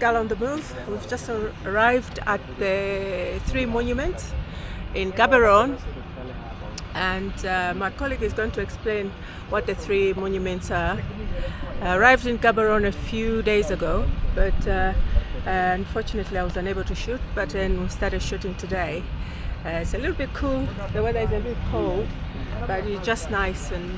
Gala on the Move. We've just arrived at the three monuments in Gaborone, and my colleague is going to explain what the three monuments are. I arrived in Gaborone a few days ago, but unfortunately I was unable to shoot, but then we started shooting today. It's a little bit cool, the weather is a bit cold, but it's just nice and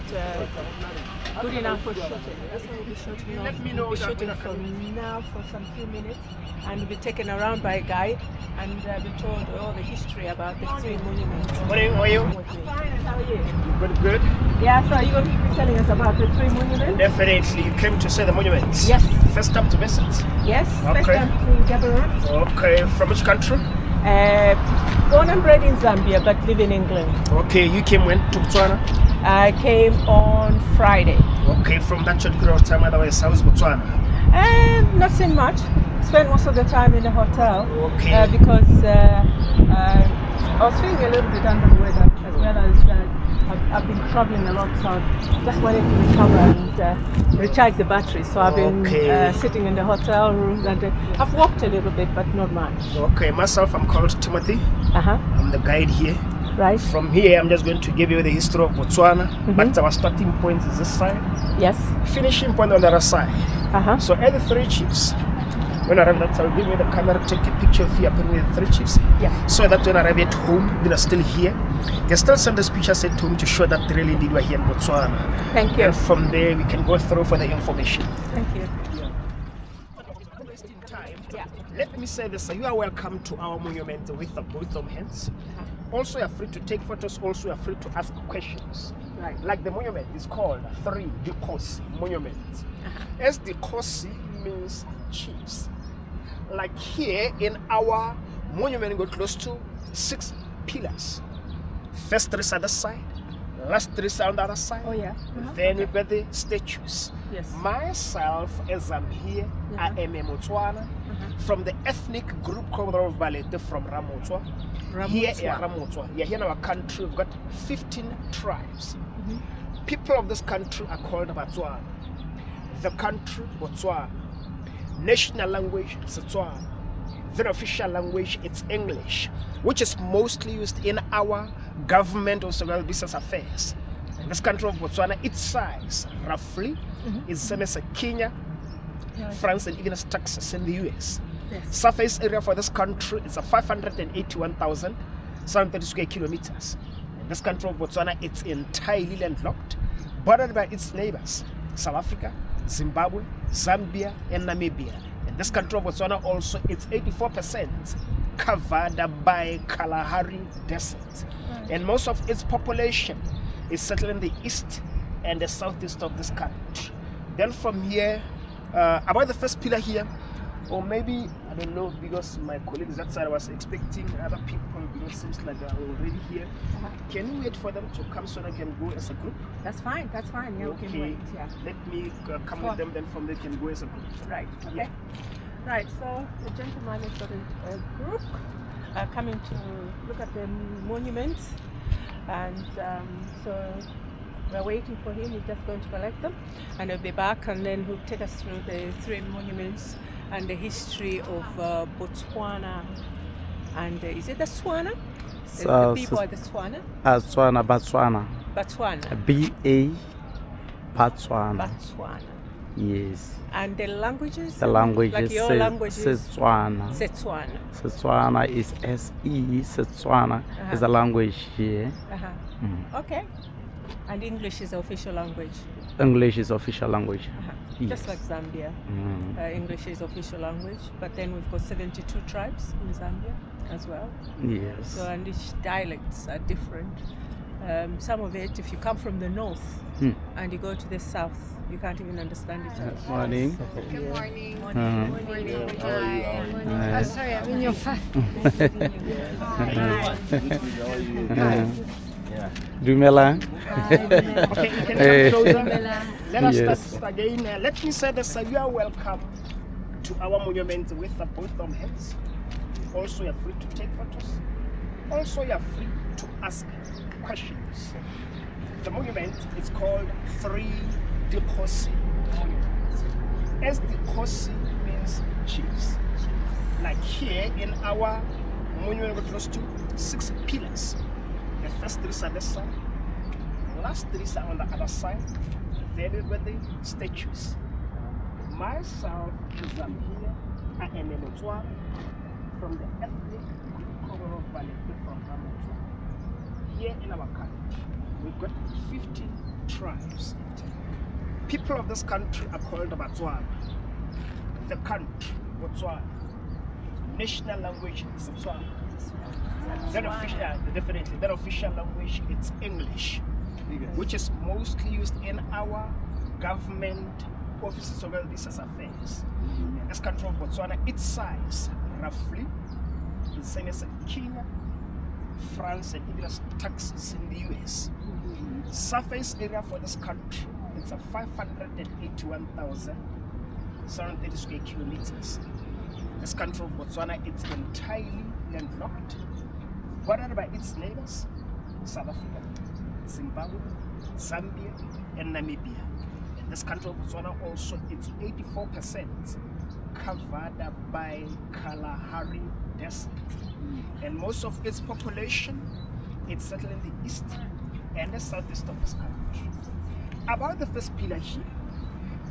good enough for shooting. That's why we'll be shooting off. We'll be shooting from now for some few minutes, and we'll be taken around by a guide and be told all the history about the three monuments. Morning, how are you? Fine, how are you? Good. Yeah, so are you going to be telling us about the three monuments? Definitely, you came to see the monuments. Yes. First time to visit. Yes, Okay. first time to Gaborone. Okay, from which country? Born and bred in Zambia, but live in England. Okay, you came when to Botswana? I came on Friday. Okay, from that short period of time, otherwise, how's Botswana? Not so much. Spent most of the time in the hotel. Okay. Because I was feeling a little bit under the weather, as well as I've been traveling a lot, so I just wanted to recover and recharge the battery. So I've been sitting in the hotel room, and I've walked a little bit, but not much. Okay, myself, I'm called Timothy. I'm the guide here. Right. From here, I'm just going to give you the history of Botswana, but our starting point is this side. Yes. Finishing point on the other side. So at the three chiefs, when I arrive that I'll give me the camera, take a picture of you, put me the three chiefs. Yeah. So that when I arrive at home, they are still here. They can still send us pictures at home to show that really indeed we're here in Botswana. Thank you. And from there, we can go through for the information. Thank you. Let me say this, you are welcome to our monument with both of hands. Also, you're free to take photos, also you're free to ask questions. Right. Like the monument is called Dikgosi monument. As Dikgosi means chiefs. Like here in our monument, we got close to 6 pillars. First 3 are the side, last 3 are on the other side. Oh yeah. Then we've got the statues. Yes. Myself, as I'm here, I am a Botswana from the ethnic group called Balete from Ramotswa. Here in Ramotswa. Here in our country, we've got 15 tribes. People of this country are called Botswana. The country, Botswana. National language, Setswana. The official language, it's English, which is mostly used in our government or civil business affairs. In this country of Botswana, its size, roughly, is the same as Kenya, France, and even as Texas in the US. Yes. Surface area for this country is 581,730 square kilometers. In this country of Botswana, it's entirely landlocked, bordered by its neighbors, South Africa, Zimbabwe, Zambia, and Namibia. In this country of Botswana also, it's 84% covered by Kalahari Desert. And most of its population is settled in the east and the southeast of this country. Then from here, about the first pillar here, or maybe, I don't know, because my colleagues that side was expecting other people, because it seems like they're already here. Can you wait for them to come so they can go as a group? That's fine. Yeah, we can wait. Yeah. Let me come with them, then from there can go as a group. Right. Okay. Yeah. Right. So the gentleman has got a group coming to look at the monuments, and so we're waiting for him. He's just going to collect them, and he'll be back, and then he'll take us through the three monuments and the history of Botswana. And is it the Swana? The people are the Swana? Botswana. B-A, Botswana. Yes. And the languages? The language like is your languages? Setswana. Setswana is S-E. Setswana is a language here. Okay. And English is the official language? English is official language. Yes. Just like Zambia. English is official language, but then we've got 72 tribes in Zambia as well. Yes. So, and each dialects are different. Some of it, if you come from the north and you go to the south, you can't even understand each other. Morning. Good morning. Morning. Hi. Oh, sorry, I'm in your phone. Dumela. Okay, you can come closer. Let us start again. Let me say this, you are welcome to our monument with both of hands. Also, you are free to take photos. Also, you are free to ask questions. The monument is called Dikgosi Monument. As Dikgosi means chiefs. Like here in our monument, we're close to 6 pillars. The first 3 are this side, the last 3 are on the other side. Then we've got the statues. Myself is here, I am in Botswana, from the ethnic cover of Valley from Botswana. Here in our country, we've got 15 tribes. People of this country are called Botswana. The country, Botswana. National language is Botswana. That official language is English, which is mostly used in our government offices of business affairs. This country of Botswana, its size roughly the same as Kenya, France, and even as Texas in the US. Surface area for this country, it's a 581,730 square kilometers. This country of Botswana, it's entirely landlocked, bordered by its neighbors, South Africa, Zimbabwe, Zambia, and Namibia. And this country of Botswana also, it's 84% covered by Kalahari Desert. And most of its population, it's settled in the east and the southeast of this country. About the first pillar here,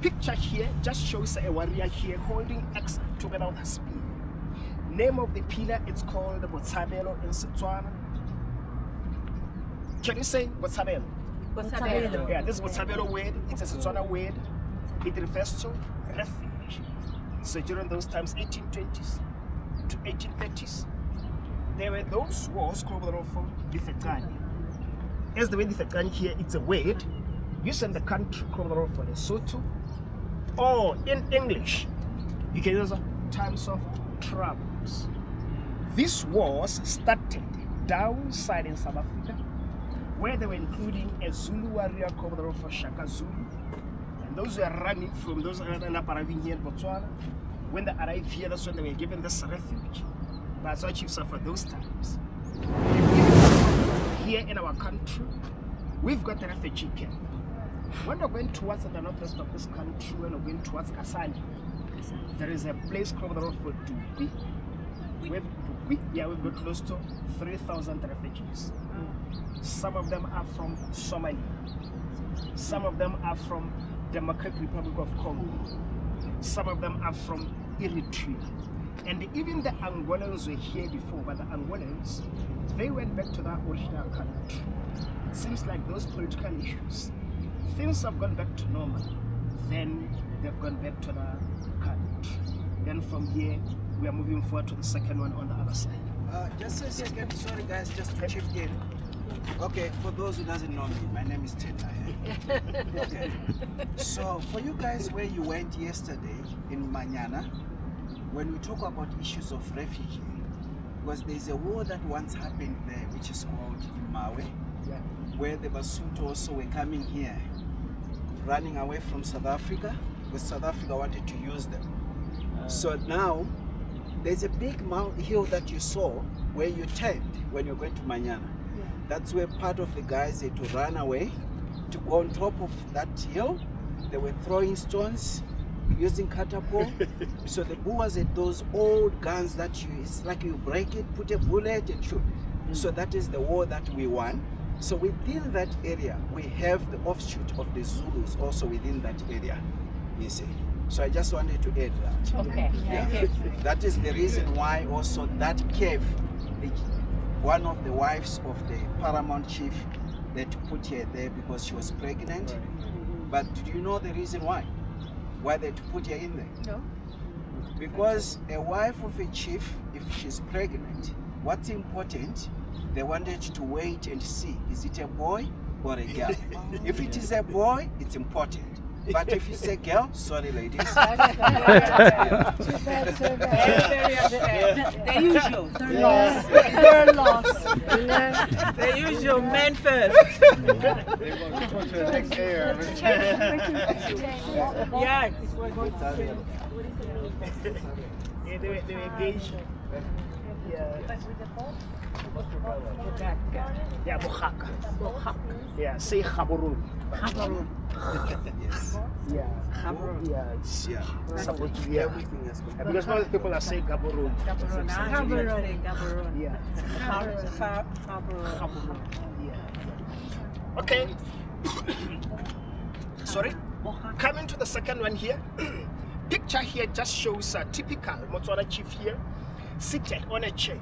picture here just shows a warrior here holding axe together with a spear. Name of the pillar, it's called Botshabelo in Setswana. Can you say Botshabelo? Botshabelo. Yeah, this Botshabelo word, it's a Setswana word. It refers to refuge. So during those times, 1820s to 1830s, there were those wars called Dikgosi. As the word Dikgosi here, it's a word used in the country called Lesotho, or in English, you can use times of troubles. These wars started downside in South Africa, where they were including a Zulu warrior called Shaka Zulu, and those were running from those who ended up arriving here in Botswana. When they arrived here, that's when they were given this refuge. That's why chiefs suffered those times. Here in our country, we've got a refugee camp. When we're going towards the northwest of this country, when we're going towards Kasani, there is a place called Dikgosi. We've got close to 3,000 refugees. Some of them are from Somalia. Some of them are from Democratic Republic of Congo. Some of them are from Eritrea. And even the Angolans were here before, but the Angolans, they went back to their original country. It seems like those political issues, things have gone back to normal. Then they've gone back to the country. Then from here, we are moving forward to the second one on the other side. Just a second, sorry guys, just to chip in. Okay, for those who doesn't know me, my name is Teta. Okay. So for you guys where you went yesterday in Manyana, when we talk about issues of refugee, because there's a war that once happened there which is called Mawe, where the Basotho also were coming here, running away from South Africa, because South Africa wanted to use them. So now, there's a big hill that you saw where you turned when you're going to Manyana. That's where part of the guys had to run away to go on top of that hill. They were throwing stones, using catapult. So the Boers had those old guns that it's like you break it, put a bullet and shoot. So that is the war that we won. So within that area, we have the offshoot of the Zulus also within that area, you see. So I just wanted to add that. Okay. Yeah. That is the reason why also that cave, one of the wives of the paramount chief, they put her there because she was pregnant. But do you know the reason why? Why they put her in there? No. Because a wife of a chief, if she's pregnant, what's important, they wanted to wait and see, is it a boy or a girl? If it is a boy, it's important. But if it's a girl, sorry ladies. The usual. They're lost. The usual men first. Yeah. They were engaged. Yeah. But with the boat? Yeah, Bohaka. Yeah, say Gaborone. Yes. Yeah. Gaborone. Yeah. It's Yeah. supposed to be Everything has Yeah, come. because most people are saying Gaborone. Gaborone. Gaborone. Yeah. Gaborone. Yeah. Okay. Sorry. Coming to the second one here. Picture here just shows a typical Botswana chief here seated on a chair.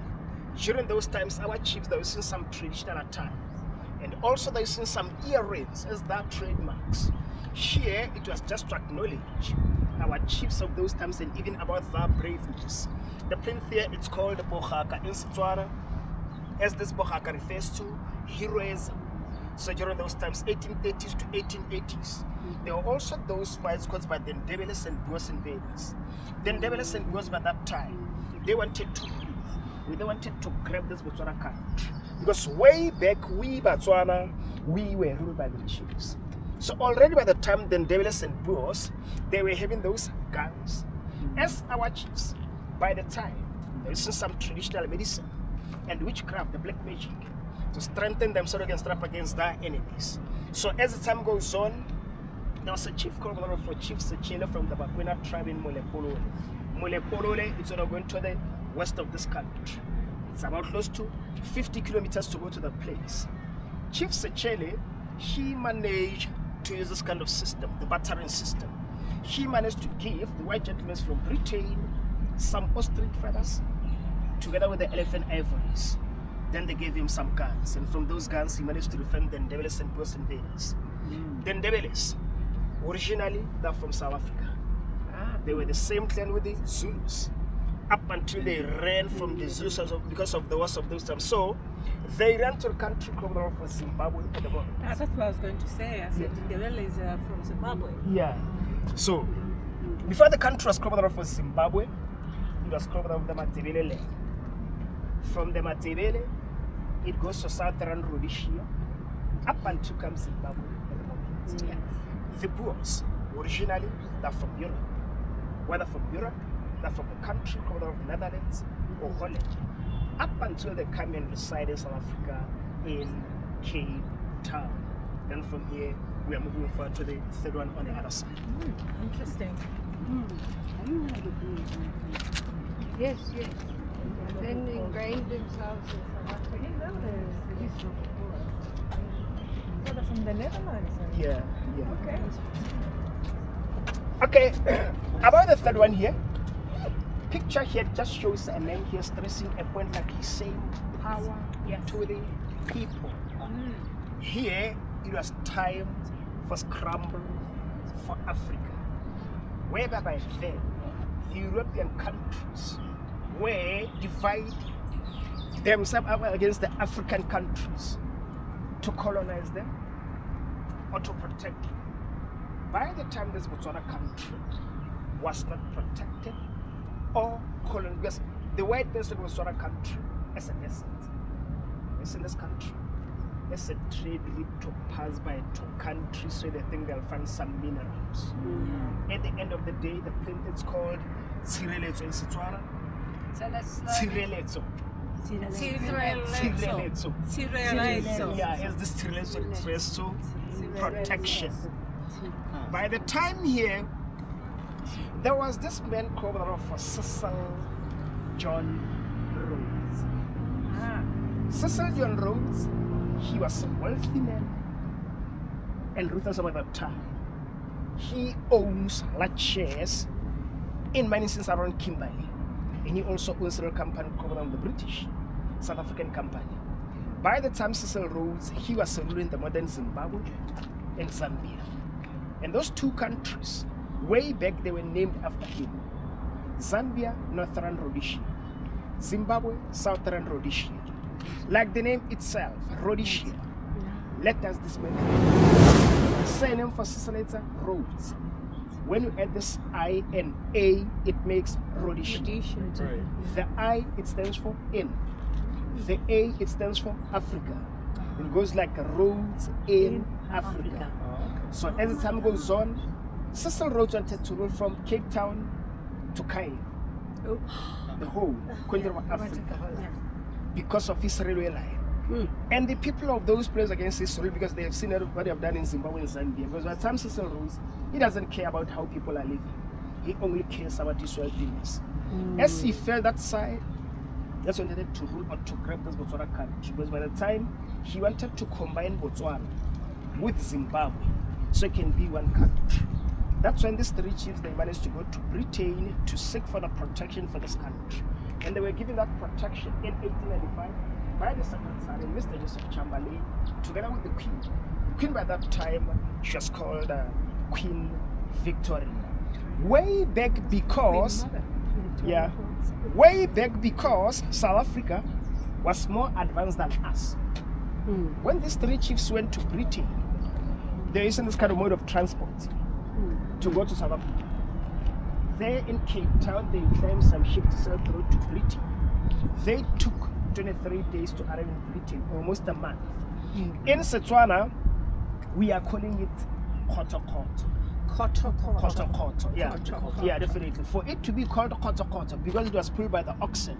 During those times, our chiefs, they were using some traditional attire. And also they were using some earrings as their trademarks. Here, it was just to acknowledge our chiefs of those times and even about their braveness. The plinth here, it's called Bohaka in Setswana. As this Bohaka refers to heroism. So during those times, 1830s to 1880s, there were also those fights caused by the Ndebelers and Boers invaders. The Ndebelers and Boers by that time, they wanted to grab this Botswana country. Because way back, we Botswana, we were ruled by the chiefs. So already by the time the Ndebelers and Boers, they were having those guns. As our chiefs, by the time, they used some traditional medicine and witchcraft, the black magic, to strengthen them so they can strap against their enemies. So as the time goes on, there was a chief called for Chief Sechele from the Bakwena tribe in Molepolole. Molepolole is going to the west of this country. It's about close to 50 kilometers to go to the place. Chief Sechele, he managed to use this kind of system, the battering system. He managed to give the white gentlemen from Britain some ostrich feathers together with the elephant ivories. Then they gave him some guns, and from those guns he managed to defend the Ndebelers and Boers invaders. The Ndebelers, originally they're from South Africa. They were the same clan with the Zulus, up until they ran from the Zulus because of the wars of those times. So they ran to a country called for Zimbabwe at the moment. That's what I was going to say. I said Ndebele is from Zimbabwe. Yeah. So before the country was called for Zimbabwe, it was called the Matebele land. From the Matebele, it goes to southern Rhodesia, up until comes Zimbabwe at the moment. Yeah. The Boers, originally, they're from Europe. Whether from Europe, they're from a country called the Netherlands or Holland, up until they come and reside in South Africa in Cape Town. Then from here, we are moving forward to the third one on the other side. Interesting. Yes, yes. Then ingrained themselves in South Africa. So they're from the Netherlands. Yeah, yeah. Okay. Okay, about the third one here, picture here just shows a man here stressing a point like he's saying power to the people. Here, it was time for scramble for Africa, whereby by then the European countries were divided themselves against the African countries to colonize them or to protect them. By the time this Botswana country was not protected or colonized, because the white person of Botswana country as an asset, it's in this country, it's a trade route to pass by two countries so they think they'll find some minerals. At the end of the day, the plant is called Tshireletso in Setswana. So let's Tshireletso. Tshireletso. Yeah, as this Tshireletso refers to protection. By the time here, there was this man called for Cecil John Rhodes. Cecil John Rhodes, he was a wealthy man and ruthless about that time. He owns large shares in mining since around Kimberley, and he also owns a company called the British South African Company. By the time Cecil Rhodes, he was ruling the modern Zimbabwe and Zambia. And those two countries, way back, they were named after him. Zambia, Northern Rhodesia. Zimbabwe, Southern Rhodesia. Like the name itself, Rhodesia. Let us this man. Surname for Cecil Rhodes. When you add this I and A, it makes Rhodesia. The I, it stands for in. The A, it stands for Africa. It goes like Rhodes in Africa. So as the time goes on, Cecil Rhodes wanted to rule from Cape Town to Cairo. Oh. the whole continent of Africa, because of his railway line. And the people of those places against Cecil because they have seen what they have done in Zimbabwe and Zambia. Because by the time Cecil rules, he doesn't care about how people are living. He only cares about his well-being. As he fell that side, that's when he wanted to rule or to grab this Botswana country. Because by the time he wanted to combine Botswana with Zimbabwe, so it can be one country. That's when these three chiefs, they managed to go to Britain to seek for the protection for this country. And they were given that protection in 1895 by the second son, Mr. Joseph Chamberlain, together with the Queen. The Queen by that time, she was called Queen Victoria. Way back because South Africa was more advanced than us. When these three chiefs went to Britain, there isn't this kind of mode of transport to go to South Africa. There in Cape Town, they climbed some ship to sail through to Britain. They took 23 days to arrive in Britain, almost a month. In Setswana, we are calling it koto-koto. Koto-koto. Yeah, definitely. For it to be called koto-koto, because it was pulled by the oxen.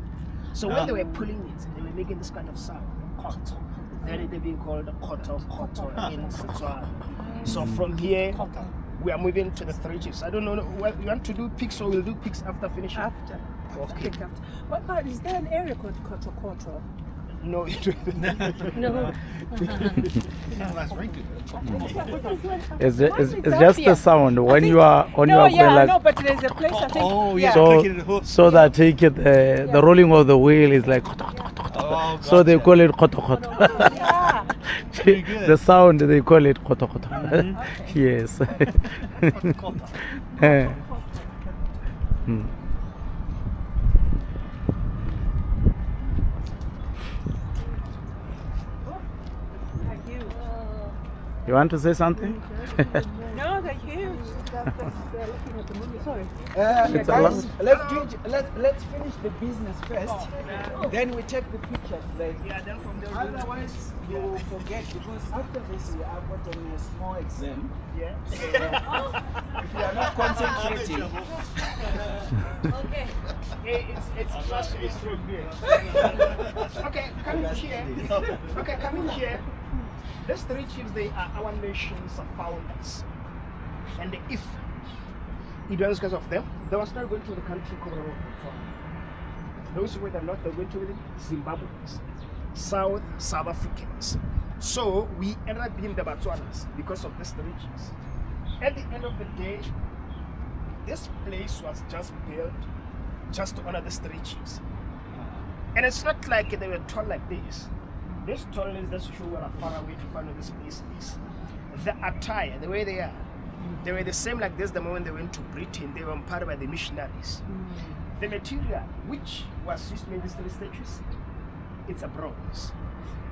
So when they were pulling it, they were making this kind of sound, koto. Then it being called koto-koto in Setswana. So from here, we are moving to the three chiefs. I don't know, what you want to do pigs, or we'll do pigs after finishing? After. Okay. But is there an area called Koto? No, No. It's just the sound when you are on your umbrella. No, but there's a place I think. Oh, yeah. So that take it, the rolling of the wheel is like so they call it koto koto. Yeah. The sound they call it koto koto. Yes. You want to say something? No, they're huge. Sorry. It's a Guys, lot. let's finish the business first. Then we take the pictures later. then from there Otherwise, you will forget, because after this we have got a small exam. yeah. If you are not concentrating, Okay. It's just it's through here. Okay, come in here. Okay, come in here. These three chiefs, they are our nation's founders. And if it was because of them, they were not going to the country called Botswana. Those who were the north, they were going to the Zimbabweans, South Africans. So we ended up being the Botswanas because of these three chiefs. At the end of the day, this place was just built just to honor these three chiefs. And it's not like they were tall like this. This tallness just show how far away to find this place is. The attire, the way they are, they were the same like this the moment they went to Britain. They were empowered by the missionaries. The material which was used to make these three statues, it's a bronze.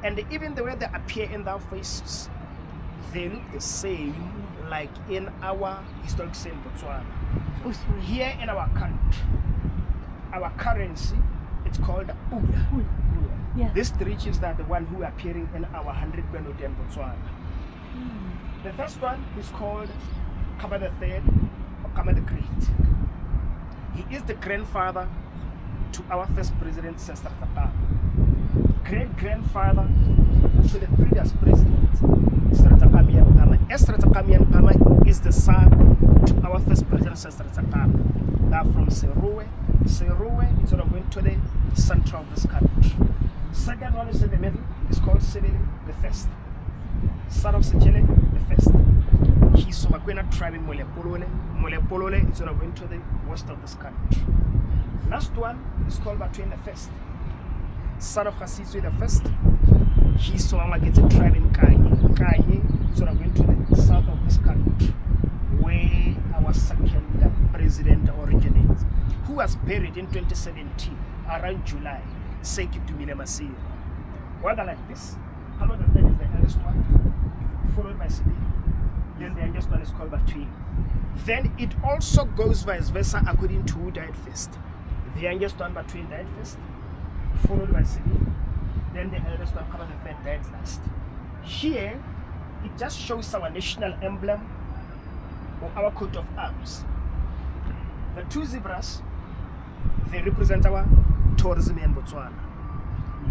And even the way they appear in their faces, they look the same like in our historic same Botswana. Here in our country, our currency, it's called Ula. Yeah. These three chiefs are the one who are appearing in our 100 note in Botswana. The first one is called Kaba the Third or Kaba the Great. He is the grandfather to our first president, Sister Tata. Great-grandfather to the previous president, Sratakamian Kama. Sratakamian Kama is the son to our first president, Sister Tata. They are from Serowe. Serowe is sort of going to the center of this country. Second one is in the middle, it's called Sebele the First. Son of Sechele the First. He's from a Kwena tribe in Molepolole. Molepolole is sort of going to the west of this country. Last one is called Batwin the First. Son of Hasiswe the First. He's from a Magete tribe in Kanye. Kanye is sort of going to the south of this country, where our second president originates, who was buried in 2017 around July. Seki Dumile Masiri. Whether like this, Kaba the Third is the eldest one, followed by Sibi. Then the youngest one is called Batwin. Then it also goes vice versa according to who died first. The youngest one, Batwin, died first, followed by Sibi. Then the eldest one, Kaba the Third, died last. Here, it just shows our national emblem or our coat of arms. The two zebras, they represent our tourism in Botswana.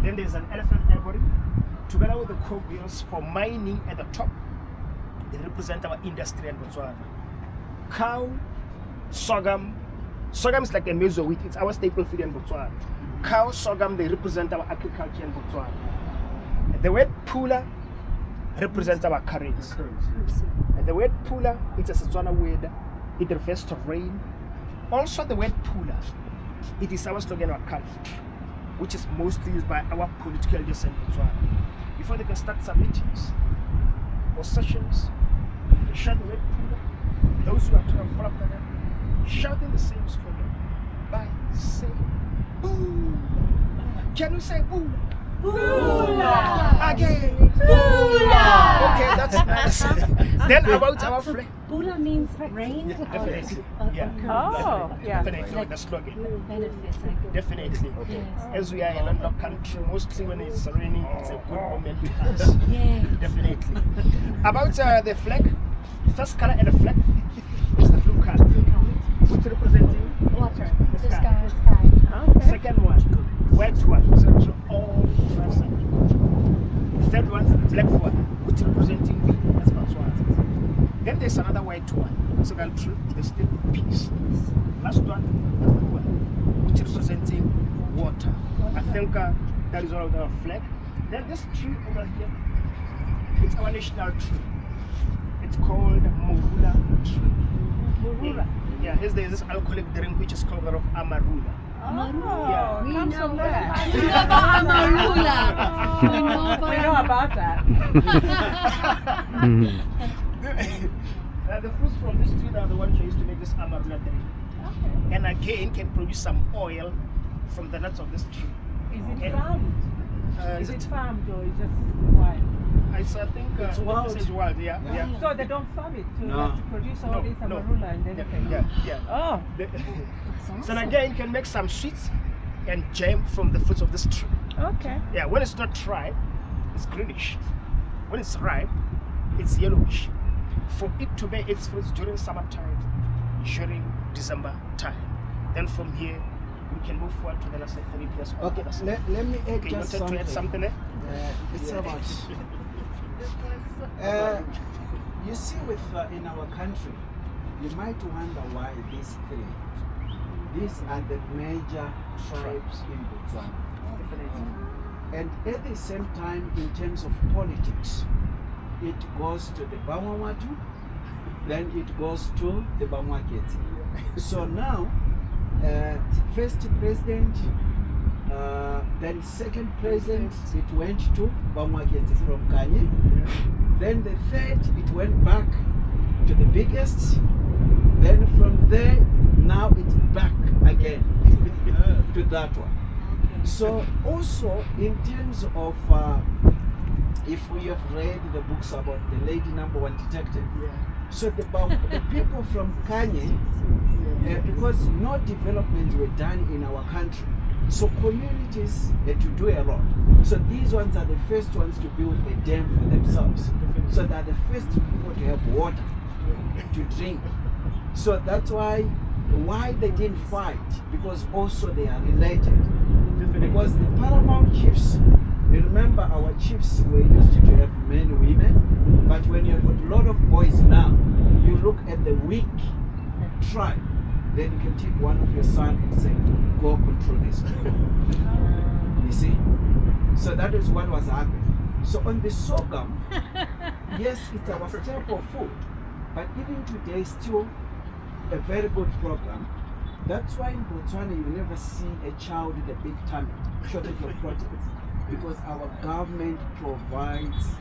Then there's an elephant ivory, together with the cowgirls for mining at the top. They represent our industry in Botswana. Cow, sorghum. Sorghum is like a maize wheat. It's our staple food in Botswana. Cow, sorghum, they represent our agriculture in Botswana. The word pula represents our currency. And the word pula, it's a Setswana word. It refers to rain. Also, the word pula, it is our slogan, our culture, which is mostly used by our political leaders in Botswana. Before they can start some meetings or sessions, they shout the word pula. Those who are to follow after them, shouting the same slogan by saying, boo. Can we say boo? Bula! Again. Bula! Okay, that's nice. Then about our flag. Bula means rain? Definitely. Yeah. Oh, yeah. Definitely the slogan. Benefits. Definitely. Yes. As we are a landlocked country, mostly when it's raining, it's a good moment to us. Yes. Definitely. About the flag, first color in the flag is the blue color, which representing Water. the The sky. sky. Okay. Second one, white one, which represents all tribes. Third one, black one, which representing me as Botswana. Then there's another white one, so that there's still peace. Last one, the blue one, which representing water. I think that is all of our flag. Then this tree over here, it's our national tree. It's called Morula tree. Morula. Yeah, there's this alcoholic drink which is called that of Amarula. Oh, We comes know from what there. Amarula. We know about that. The fruits from this tree are the ones used to make this Amarula drink. Okay. And again can produce some oil from the nuts of this tree. Is it And, farmed? Is Is it? it farmed or is just wild? I think It's wild. It's wild, yeah. So they don't farm it to, No. to produce all No, this no. amarula and everything? Yeah. Oh, So again, you can make some sweets and jam from the fruits of this tree. okay. Yeah, when it's not ripe, it's greenish. When it's ripe, it's yellowish. For it to bear its fruits during summertime, during December time. Then from here, we can move forward to the last 3 years. Okay, let me add Okay, you just wanted to add something there? It's about. You see, with in our country, you might wonder why these three. These are the major tribes in Botswana. And at the same time, in terms of politics, it goes to the Bamwamatu, then it goes to the Bamwaketi. So now, first president, then second president, it went to Bamwaketi from Kanye. Then the third, it went back to the biggest. Then from there, now it's back again to that one. So also in terms of, if we have read the books about the lady number one detective, so the people from Kanye, because no developments were done in our country, so communities had to do a lot. So these ones are the first ones to build a dam for themselves. So they're the first people to have water to drink. So that's why they didn't fight, because also they are related. Because the paramount chiefs, you remember our chiefs were used to have many women, but when you have got a lot of boys now, you look at the weak tribe, then you can take one of your sons and say, go control this. You see? So that is what was happening. So on the sorghum, yes, it's our staple food, but even today still a very good program. That's why in Botswana you never see a child with a big tummy, shortage of proteins, because our government provides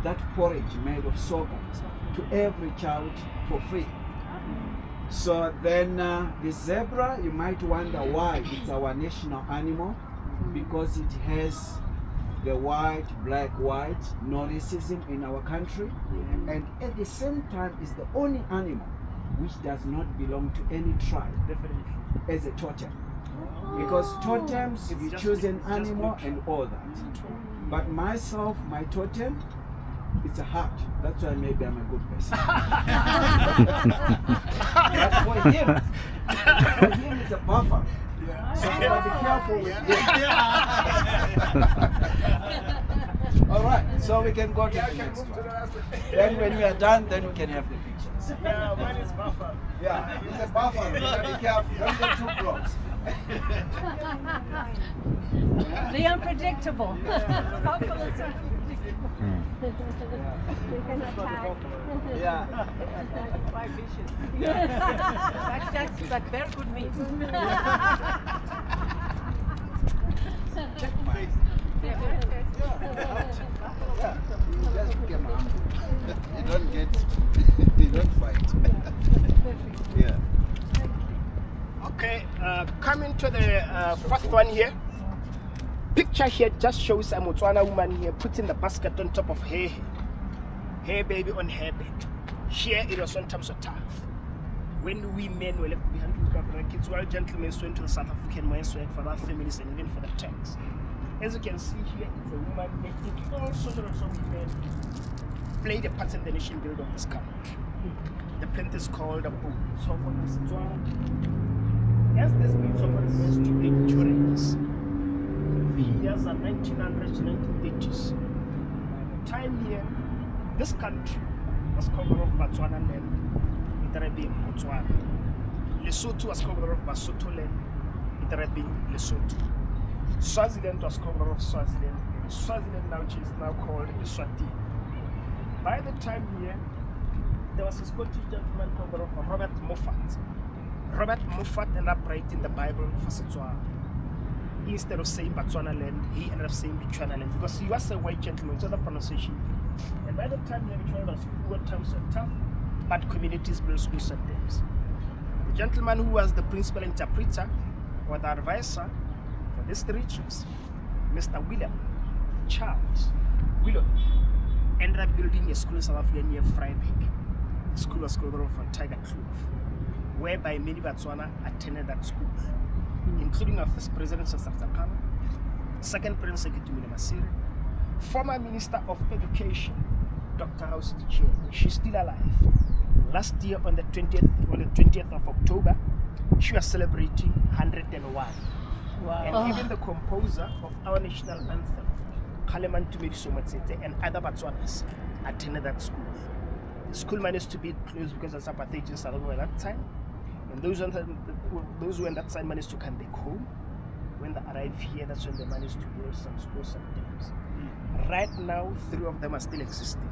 that porridge made of sorghum to every child for free. So then the zebra, you might wonder why it's our national animal, because it has the white, black, white, no racism in our country, and at the same time is the only animal which does not belong to any tribe as a totem. Because totems, you choose an animal and all that. But myself, my totem It's a heart. That's why maybe I'm a good person. But for him it's a buffer. So you gotta be careful with him. All right, so we can go to the next one. Then when we are done, then we can have the pictures. Yeah, mine is buffer. Yeah, it's a buffer. You gotta be careful. Don't get too close. The unpredictable. We can attack. Yeah. Quite vicious. But very good meat. Check my face. Yeah. You just become humble. You don't fight. Yeah. Okay, coming to the first one here. Picture here just shows a Botswana woman here putting the basket on top of her baby on her bed. Here it was on terms of tough. When we men were left behind to look after the kids, while gentlemen went to the South African men's work for their families and even for the tanks. As you can see here, it's a woman making all sorts of women play the part in the nation building of this country. The plant is called a boom. So for Botswana, as this means someone means to endurance. The years are 1900s to 1930s. By the time here, this country was covered of Botswana land, it had been Botswana. Lesotho was covered of Basotho land, it had been Lesotho. Swaziland was covered of Swaziland. Swaziland now is now called Eswatini. By the time here, there was a Scottish gentleman called Robert Moffat. Robert Moffat ended up writing the Bible for Setswana. Instead of saying Botswana land, he ended up saying Botswana land because he was a white gentleman, so the pronunciation. And by the time Botswana was fluent terms and tough, but communities built schools and dams. The gentleman who was the principal interpreter or the advisor for these three chiefs, Mr. William Charles Willoughby, ended up building a school in South Africa near Vryburg. The school was called for Tiger Kloof, whereby many Botswana attended that school, including our first president, Sir Takama, second president, Sekitumile Masire, former minister of education, Dr. House Dichie. She's still alive. Last year on the 20th of October, she was celebrating 101. Wow. And even the composer of our national anthem, Kaleman Tumiso Matsete, and other Botswanas attended that school. The school managed to be closed because of apartheid in South Africa at that time. And those who in that side managed to come back home. When they arrived here, that's when they managed to build some schools and dams. Right now, 3 of them are still existing.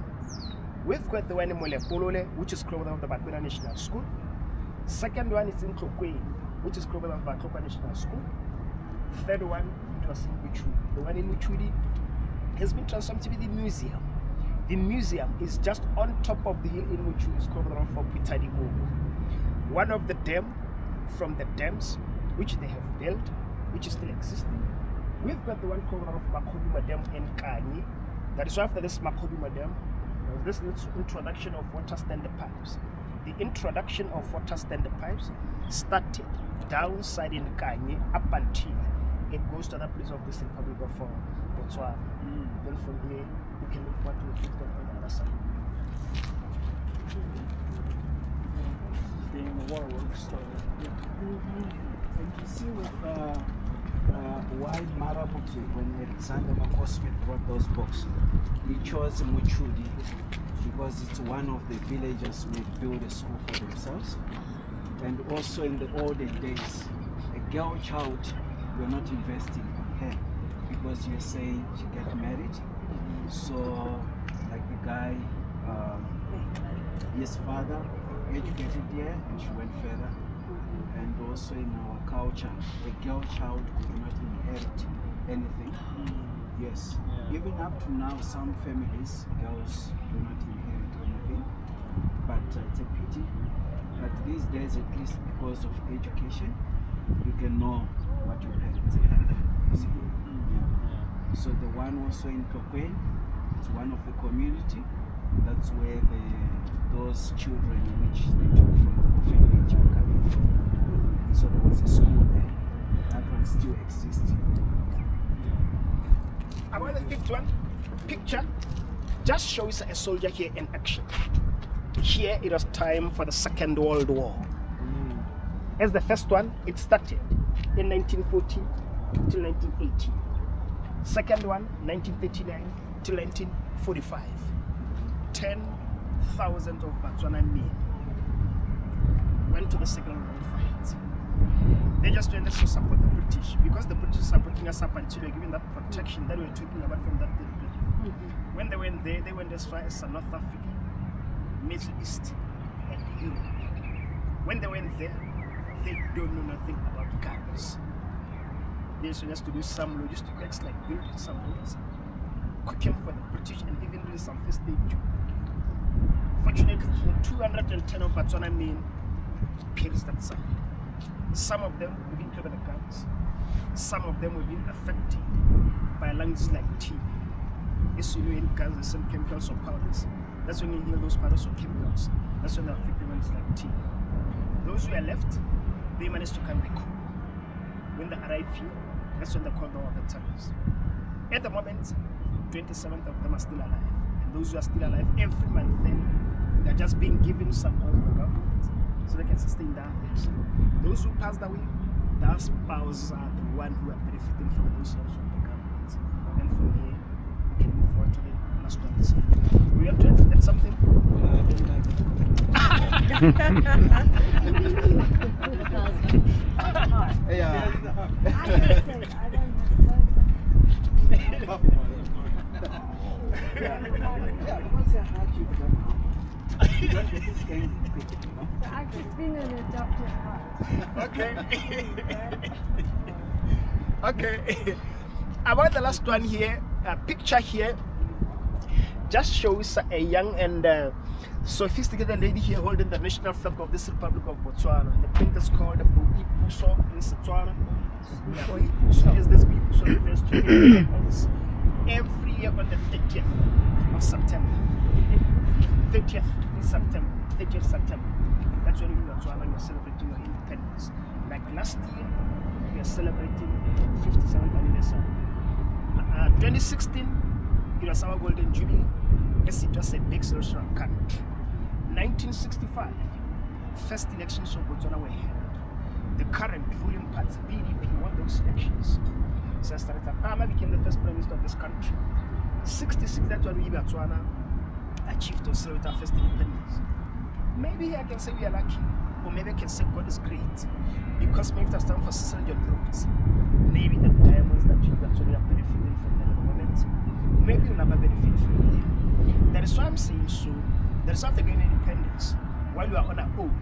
We've got the one in Molepolole, which is close of the Bakwena National School. Second one is in Tlokwe, which is close of the Bakwena National School. Third one, it was in Muchudi. The one in Muchudi has been transformed to be the museum. The museum is just on top of the hill in Muchudi. It's called for Pitadi Gogo. One of the from the dams which they have built, which is still existing. We've got the one called Makobima Dam in Kanye. That is after this Makobima Dam, this introduction of water standard pipes. The introduction of water standard pipes started downside in Kanye up until it goes to the place of this Republic of Botswana. Then from here, we can look forward to the fifth on the other side. Being a waterworks story. And you see with why Marabuki, when Alexander McCosmith wrote those books, he chose Muchudi because it's one of the villagers who built a school for themselves. And also in the olden days, a girl child, you're not investing on her because you're saying she get married. So like the guy, his father educated here and she went further. And also in our culture, a girl child could not inherit anything. Yes, even up to now, some families, girls do not inherit anything. But it's a pity. But these days, at least because of education, you can know what your parents have. So the one also in Tokwe, it's one of the community. That's where those children which they took from the orphanage were coming from. So there was a school there. That one still exists. About the fifth one, picture. just shows a soldier here in action. Here it was time for the Second World War. As the first one, it started in 1940 till 1980. Second one, 1939 till 1945. 10,000 of Botswana men went to the Second World fight. They just went there to support the British, because the British are putting us up until we're given that protection that we're talking about from that day. When they went there, they went as far as North Africa, Middle East, and Europe. When they went there, they don't know nothing about guns. They just to do some logistic works like building some roads, cooking for the British, and even doing some first aid job. Fortunately, 210 of Botswana men perished that side. Some of them were being killed by the guns. Some of them were being affected by lungs like TB. As you know, in guns, there's some chemicals or powders. That's when you hear those powders or chemicals. That's when they affect the lungs like TB. Those who are left, they managed to come back home. When they arrive here, that's when they call the war veterans. At the moment, 27 of them are still alive. And those who are still alive, every month then, they're just being given some money from the government so they can sustain their lives. Those who passed away, their spouses are the ones who are benefiting from those helps from the government. And from here, we can move forward to the last one. We have to add something? I've just been in a doctor's house. Okay. Okay. About the last one here, a picture here just shows a young and sophisticated lady here holding the national flag of this Republic of Botswana. The print is called Boipuso in Setswana. Boipuso is this Boipuso refers to independence every year on the 30th of September. 30th September. 30th September. That's when we in Botswana we are celebrating our independence. Like last year, we are celebrating 57th anniversary. 2016, it was our golden jubilee. Yes, it was a big social country. 1965, first elections of Botswana were held. The current ruling party, BDP, won those elections. So Tama became the first prime minister of this country. 66, that's when we Botswana achieved to celebrate our first independence. Maybe I can say we are lucky, or maybe I can say God is great, because maybe that's time for Cecil John Rhodes. Maybe the diamonds that you actually are benefiting from them at the moment, maybe you'll never benefit from them. That is why I'm saying so. That is after gaining independence, while we are on our own.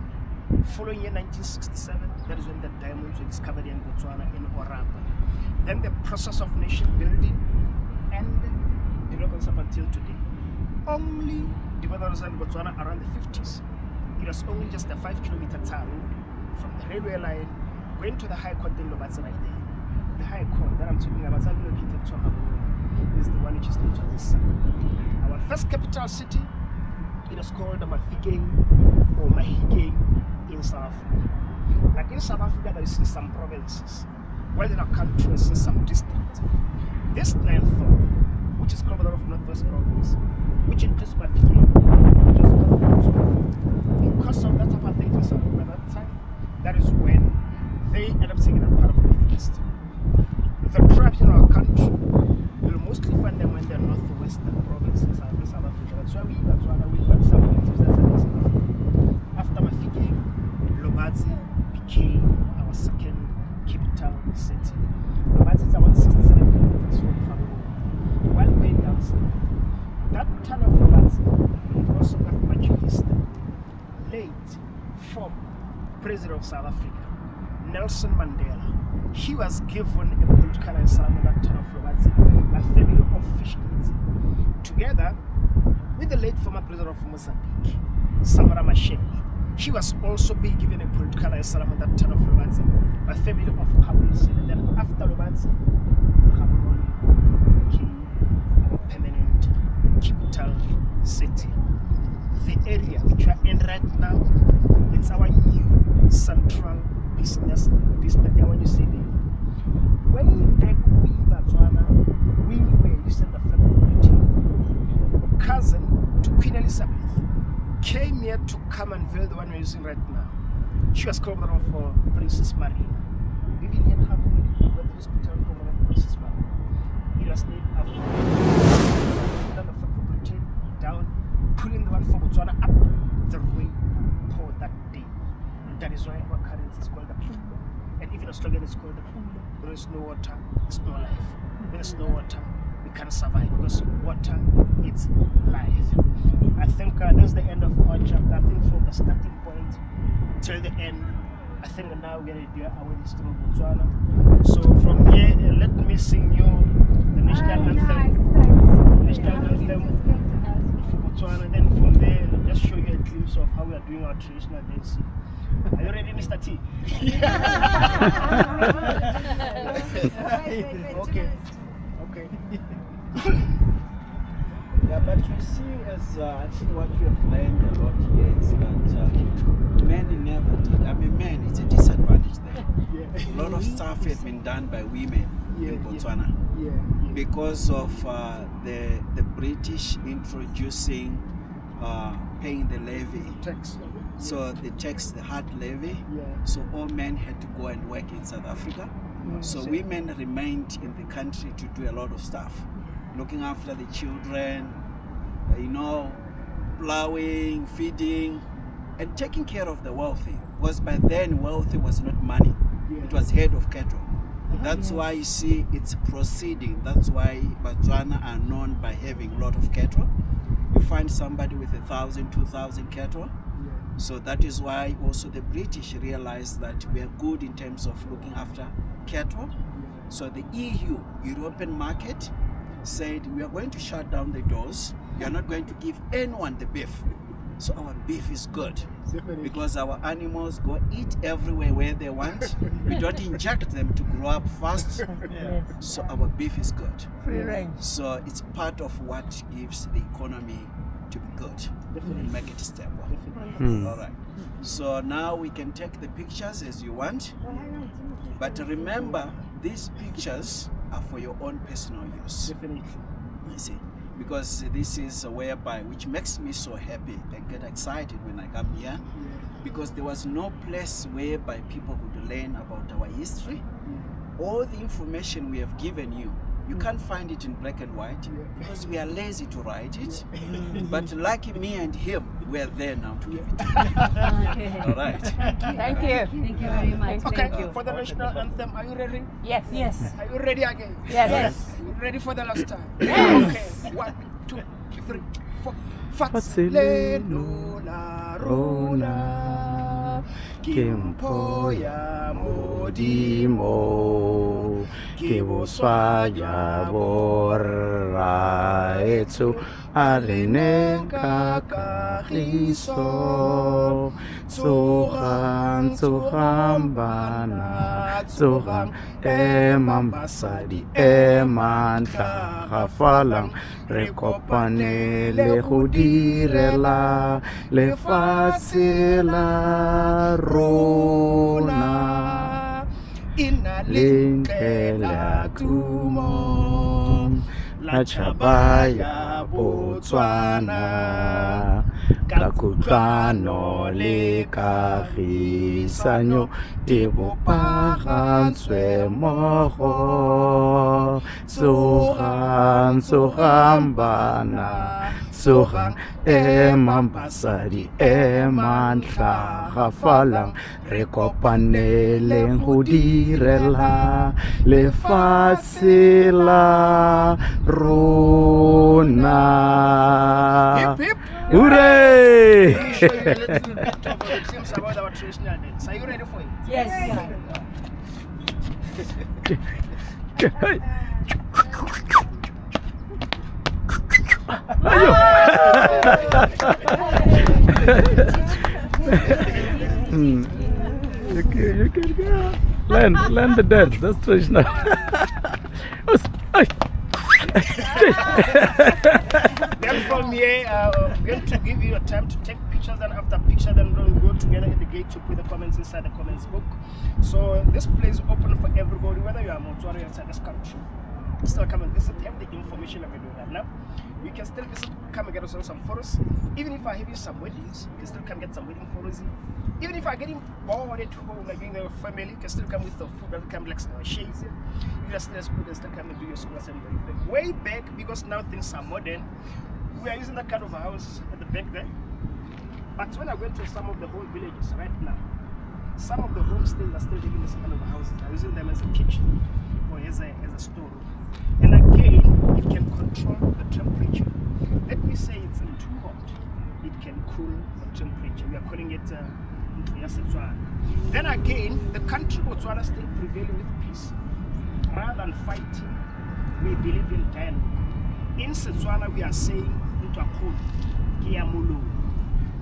Following year 1967, that is when the diamonds were discovered in Botswana in Orapa. Then the process of nation building and developments up until today. Only developments in Botswana around the 50s. It was only just a 5-kilometer tar road from the railway line going to the High Court in Botswana right there. The High Court that I'm talking about is located to Gaborone, is the one which is not on this side. Our first capital city, it is called Mafikeng or Mahikeng in South Africa. Like in South Africa, there is some provinces, while in our country, there is some districts. This 9th one, which is covered of Northwest Province, which includes Mafikeng, which is because of that apartheid in South Africa at that time, that is when they ended up taking that part of the Northeast. The tribes in our country, you'll mostly find them in the northwestern provinces of South Africa. That's why we got some relatives that are in South Africa. After Mafikeng, Lobatse became our second capital city. Lobatse is about 67 kilometers from Gaborone. While going down south, that town of Lobatse also got much east, late from President of South Africa, Nelson Mandela. He was given a political asylum in that town of Lobatse, a family of fish eaters, together with the late former president of Mozambique, Samora Machel. He was also being given a political asylum in that town of Lobatse, a family of Kabulis. And then after Lobatse, Gaborone became our permanent capital city. The area which we are in right now, it's our new central business district. And when you see it, way back we Botswana, we were using the flag of Britain. here to come and veil the one we're using right now. She was called off for Princess Marina. Even here in Gaborone, where the hospital called off Princess Marina. It was named after the for Britain down, pulling the one for Botswana up the way for that day. That is why our currency is called the Pula. And even Australian is called the Pula. There is no water, there's no life. When there's no water, we can't survive because water is life. I think that's the end of our chapter. I think from the starting point till the end, I think now we're going to do our history of Botswana. So from here, let me sing you the national anthem. National anthem for Botswana. Then from there, I'll just show you a glimpse of how we are doing our traditional dancing. Are you ready, Mr. T? Okay. Okay. Yeah, but you see, as I think what we have learned a lot here is that men never did. I mean, men, it's a disadvantage there. A lot of stuff has been done by women in Botswana because of the British introducing paying the levy. Tax. So the tax, the hard levy. So all men had to go and work in South Africa. So women remained in the country to do a lot of stuff, looking after the children, plowing, feeding, and taking care of the wealthy. Because by then, wealthy was not money; it was head of cattle. That's why you see it's proceeding. That's why Botswana are known by having a lot of cattle. You find somebody with 1,000, 2,000 cattle. So that is why also the British realized that we are good in terms of looking after cattle. So the EU, European market, said we are going to shut down the doors. We are not going to give anyone the beef. So our beef is good because our animals go eat everywhere where they want. We don't inject them to grow up fast. So our beef is good. Free range. So it's part of what gives the economy to be good and make it stable. All right. So now we can take the pictures as you want. But remember, these pictures are for your own personal use. Definitely. You see, because this is whereby, which makes me so happy and get excited when I come here, because there was no place whereby people could learn about our history. All the information we have given you, you can't find it in black and white because we are lazy to write it. But like me and him, we are there now to give it to you. All right. Thank you. Thank you very much. Okay, Thank you. for the national anthem, are you ready? Yes. Yes. Are you ready again? Yes. Are you ready for the last time? Okay, 1, 2, 3, 4. Fatsileno la rona, Kimpoya Modimo, ke boswaya borra etso arene kakagiso tsogang bana tsogang emambasadi emantla gafalang re kopane le go direla lefatshe la rona Linkela tumo la chabaya Botswana ka kutlwano le kagisanyo di bopagantswe mogo tsogang bana tsogang emambasadi emantla gafalang re kopaneleng go direla lefatshe la rona. Hip hip. Hooray! Let me show you a little bit of the things about our traditional dance. Are you ready for it? Yes. You can go. Learn the dance. That's traditional. Then from here, I'm going to give you a time to take pictures, and after picture, then we'll go together in the gate to put the comments inside the comments book. So this place is open for everybody, whether you are Motswana or inside this country. still come and visit, have the information available right now. You can still visit, come and get us on some photos. Even if I have you some weddings, you can still come get some wedding photos. Even if I'm getting bored at home, like being with your family, you can still come with the food that come like some shades. If you're still at school, then still come and do your school assembly. Way back, because now things are modern, we are using that kind of a house at the back there. But when I went to some of the whole villages right now, some of the homesteads are still living in this kind of houses. Are using them as a kitchen or as a storeroom. And again, it can control the temperature. Let me say it's too hot. It can cool the temperature. We are calling it Botswana. Then again, the country Botswana still prevailing with peace. Rather than fighting, we believe in dialogue. In Botswana, we are saying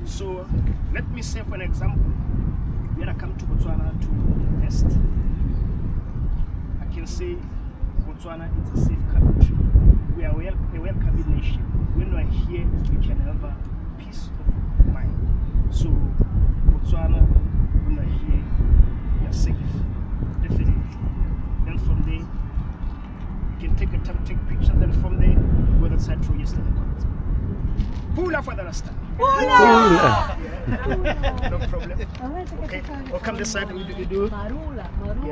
so let me say, for an example, when I come to Botswana to invest, I can say Botswana is a safe country. We are a welcoming nation. When we are here, we can have a peace of mind. So Botswana, when we are here, we are safe, definitely. Then from there, you can take a time, take pictures. Then from there, go to the side through yesterday. Pula for the last time. Pula. Yeah. No problem. Okay, we'll come this side. We do. Marula.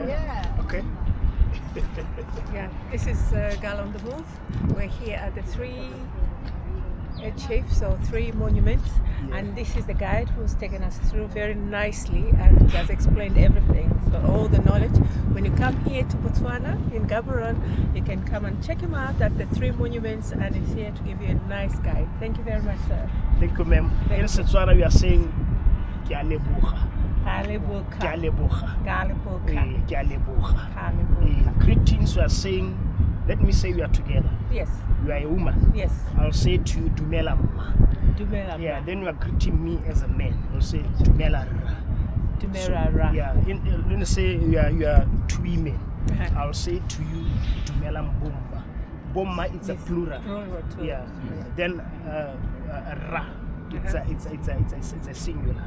Yeah. Okay. Yeah, this is Gala on the Move. We're here at the three chiefs or three monuments, and this is the guide who's taken us through very nicely and has explained everything. He's got all the knowledge. When you come here to Botswana in Gaborone, you can come and check him out at the three monuments, and he's here to give you a nice guide. Thank you very much, sir. Thank you, ma'am. In Botswana, we are saying Kialebucha. Greetings, we are saying, let me say we are together. Yes. You are a woman. Yes. I'll say to you, Dumela Mama. Dumela. Yeah, then you are greeting me as a man. I'll say Dumela Ra. Dumela Ra. Yeah, when you say you are two women, I'll say to you, Dumela Mbomba. Bomba, it's a plural. Too. Yeah. Then Ra, it's a singular.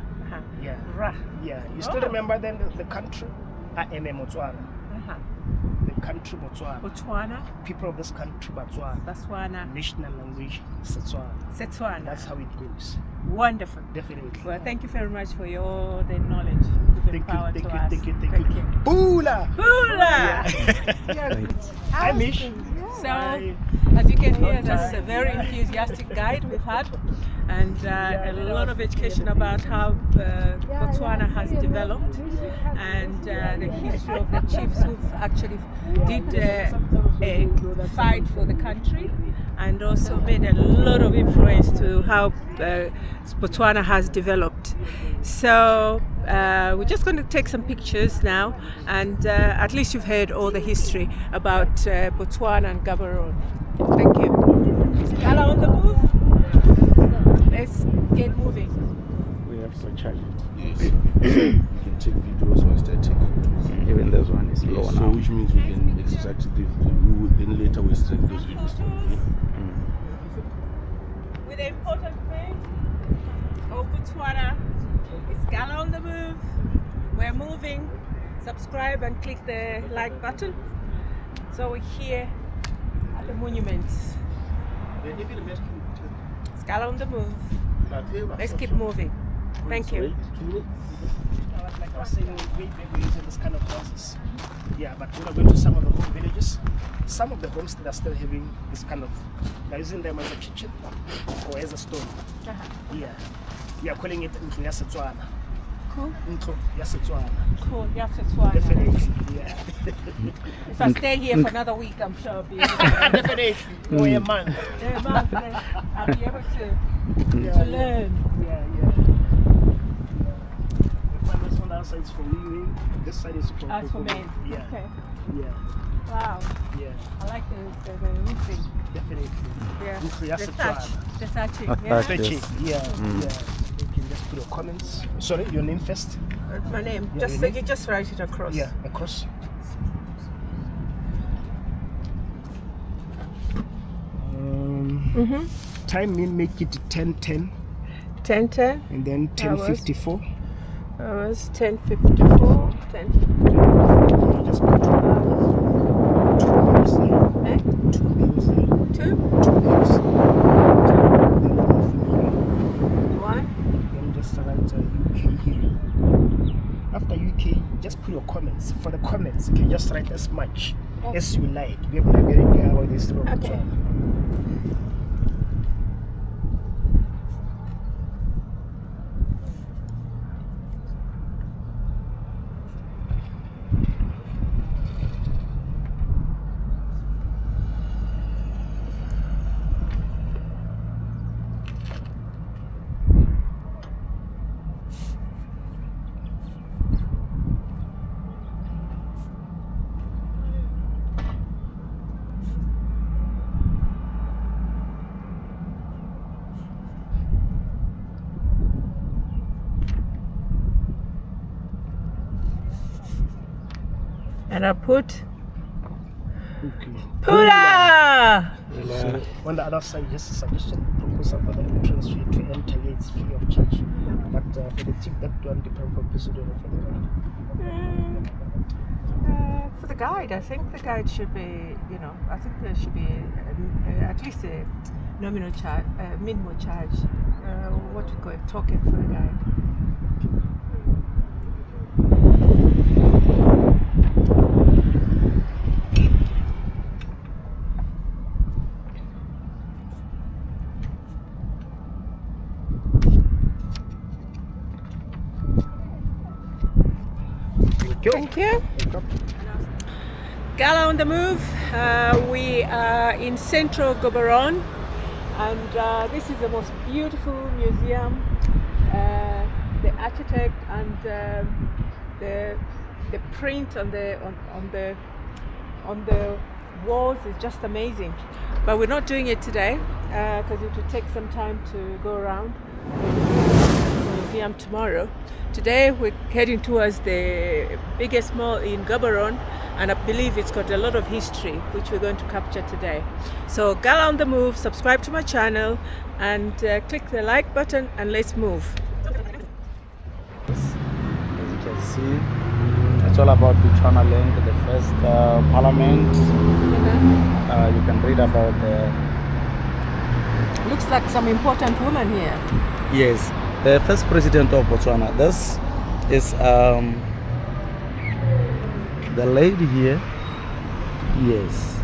Yeah. Ra. Yeah. You still remember then the country? Botswana. The country Botswana. Botswana. People of this country Botswana. National language Setswana. That's how it goes. Wonderful. Definitely. Well, thank you very much for your the knowledge. Thank you. Bula. Yeah. Hi, Mish. So, as you can hear, that's a very enthusiastic guide we've had, and a lot of education about how Botswana has developed, and the history of the chiefs who've actually did a fight for the country, and also made a lot of influence to how Botswana has developed. So we're just going to take some pictures now, and at least you've heard all the history about Botswana and Gaborone. Thank you. Gala on the move. Let's get moving. We have to charge it. Yes. You can take videos or instead take photos. Even this one is low So now. which means we can extract then later we extract those videos. With the important thing of Botswana, it's Gala on the move. We're moving. Subscribe and click the like button. So we're here at the monuments. It's Gala on the move. Let's keep moving. Thank you. Like I was saying, way back we're using this kind of houses. Yeah, but when I went to some of the home villages, some of the homes that are still having this kind of, they're using them as a kitchen or as a store. Yeah, we are calling it Ntlo ya Setswana. Cool. Ntlo ya Setswana. Cool. Yeah, Botswana. Definitely. Yeah. If I stay here for another week, I'm sure I'll be able to. Definitely. Or a month. I'll be able to learn. Yeah. This one outside is for women. This side is for As for men. Yeah. Okay. Yeah. Wow. Yeah. I like the roofing. Definitely. Yeah. Ntlo ya The Setswana. thatch. The thatching. Thatch. Yeah. Touchy. Yeah. You can just put your comments. Sorry, your name first. My name. Yeah, your name? You just write it across. Yeah, across. Time mean make it 10:10 10:10. and then 10:54. Hours 10:54. 10:54. Just put 2 hours. 2 hours. Eh? words. You can just write as much as you like. We have a very idea about this from Botswana. And I put Pula! So on the other side, just a suggestion proposal for the entrance fee to enter here is free of charge. But for the tip, that one depends from person or for the guide. For the guide, I think the guide should be, I think there should be at least a nominal charge, minimal charge, what we call a token for the guide. Thank you. Gala on the move. We are in central Gaborone, and this is the most beautiful museum. The architect and the print on the walls is just amazing. But we're not doing it today because it will take some time to go around the museum tomorrow. Today we're heading towards the biggest mall in Gaborone, and I believe it's got a lot of history which we're going to capture today. So Gala on the move, subscribe to my channel and click the like button and let's move. As you can see, it's all about Botswana land, the first parliament. You can read about the... Looks like some important woman here. Yes, the first president of Botswana. This is the lady here. Yes.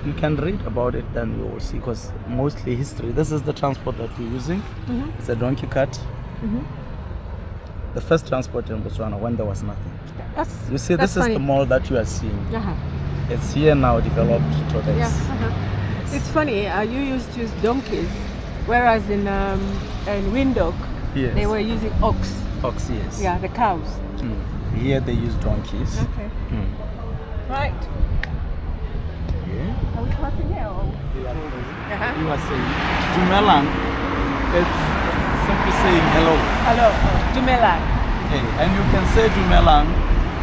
You can read about it, then you will see, because mostly history. This is the transport that we're using. It's a donkey cart. The first transport in Botswana when there was nothing. You see, this is the mall that you are seeing. It's here now, developed to this. It's funny, you used to use donkeys, whereas in Windhoek, they were using ox. Ox, yes. Yeah, the cows. Here they use donkeys. Okay. Right. Yeah. Are we crossing here? Or? You are saying Dumelang. It's simply saying hello. Hello, Dumelang. Hey, and you can say Dumelang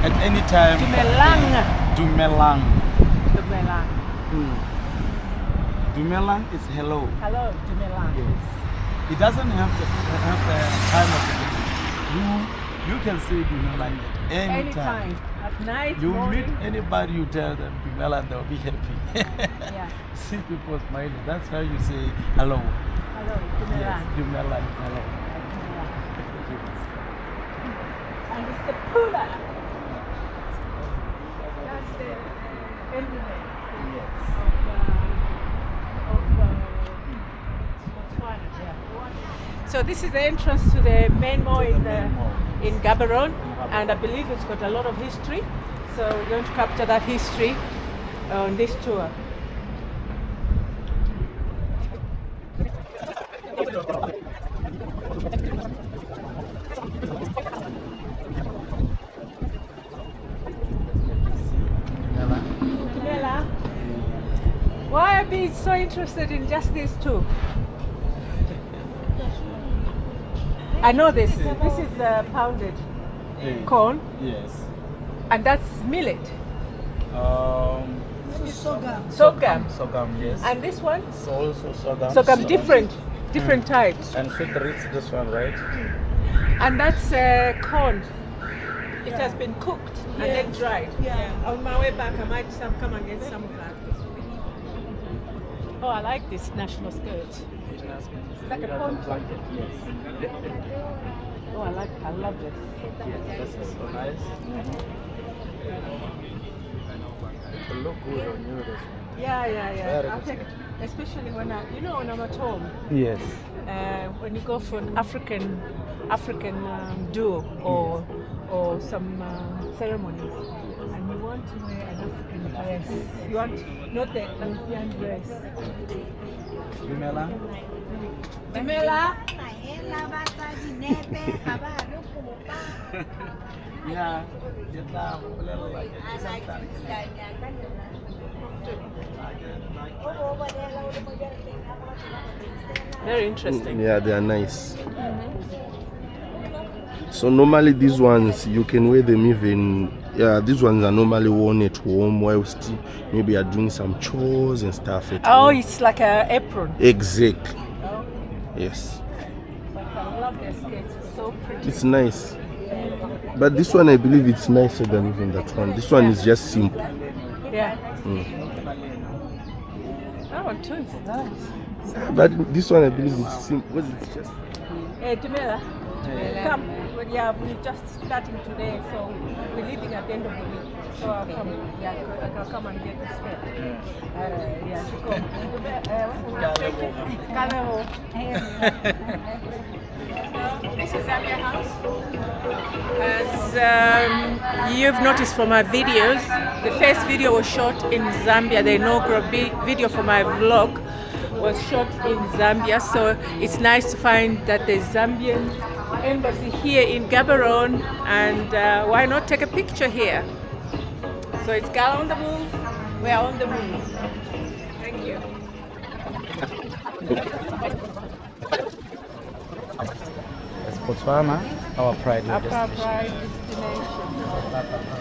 at any time. Dumelang. Dumelang. Dumelang. Dumelang is hello. Hello, Dumelang. Yes. It doesn't have the time of the day. You can say Dumelang at any time. At night, You morning. meet anybody, you tell them Dumelang, they'll be happy. Yeah. See people smiling. That's how you say hello. Hello, Dumelang. Yes, Dumelang, hello. And it's the Pula. That's the emblem of Botswana. So this is the entrance to the main mall in Gaborone, and I believe it's got a lot of history. So we're going to capture that history on this tour. Gala, why are you so interested in just these two? I know this. This is pounded corn, Yes. and that's millet. Sorghum. Sorghum, yes. And this one? It's also sorghum. Sorghum, different types. And sweet reeds, this one, right? And that's corn. It has been cooked and then dried. On my way back, I might come and get some of that. Oh, I like this national skirt. It's like a corn blanket. Yes. Oh, I love this. Yeah, this is so nice. It will look good on you, this one. Yeah. Very I'll good. take it, especially when when I'm at home. Yes. When you go for an African do or some ceremonies, and you want to wear an African dress. You want not the European dress. Dumela. Dimela. Yeah. Very interesting. Yeah, they are nice. So normally these ones you can wear them even. Yeah, these ones are normally worn at home whilst maybe you're doing some chores and stuff at Oh, home. it's like an apron. Exactly. Yes. But I love their skates. It's so pretty. It's nice. But this one I believe it's nicer than even that one. This one is just simple. Yeah. That one too is nice. But this one I believe it's simple. What is it just? Hey, Dimela. Come. Well, yeah, we're just starting today, so we're leaving at the end of the week. So I'll come. Yeah, I'll come and get the skirt. Yeah, to go. This is Zambia House. As you've noticed from my videos, the first video was shot in Zambia. The inaugural video for my vlog was shot in Zambia. So it's nice to find that the Zambian embassy here in Gaborone, and why not take a picture here? So it's Gala on the move. We are on the move. Thank you. It's Botswana, our pride Our destination. pride destination.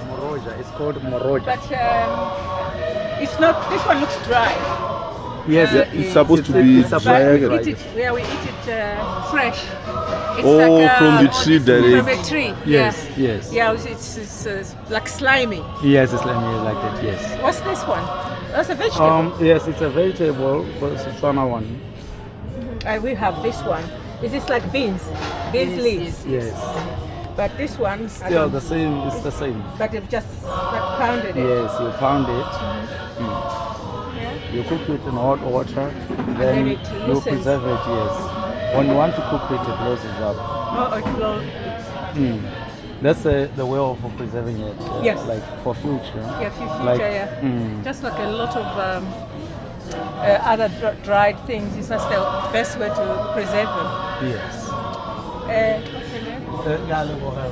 Moroja. It's called Moroja. But it's not. This one looks dry. Yes, It's supposed to be it's a dry. But we dry. eat it. Yeah, we eat it fresh. It's Oh, from the tree From direct. the tree. Yes, Yeah. yes. Yeah, it's like slimy. Yes, it's like that. Yes. What's this one? That's a vegetable. Yes, it's a vegetable, but it's a Botswana one. We have this one. Is this like beans? Beans leaves. Yes. But this one, I Still don't- the same. It's the same. but they've just like pounded it. Yes, you pound it. You cook it in hot water, then it you loosens. preserve it. Yes. When you want to cook it, it loosens up. Oh, it will. That's the way of preserving it. Yes. Like for future. Yeah, future, Like, yeah. Just like a lot of other dried things, it's just the best way to preserve them. Yes. What's your name?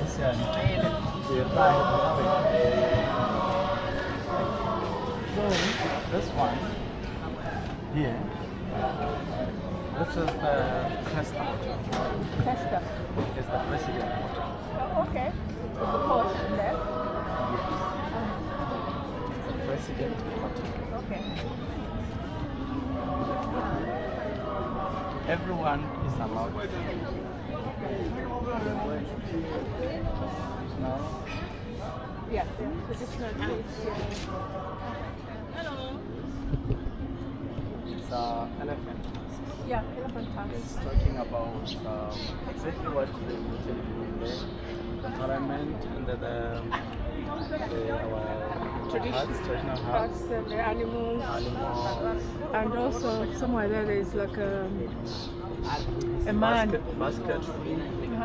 This one here. This is the Cresta. Pesta. It's the president water. Oh, okay. With the pot there. It's the president water. Okay. Everyone is allowed. No. Yeah. Traditional foods. Hello. It's elephant. Yeah, elephant tusks. It's talking about exactly what they will tell you in there. The environment and our traditional huts. Huts and the animals. And also somewhere there is like a man. Basketry,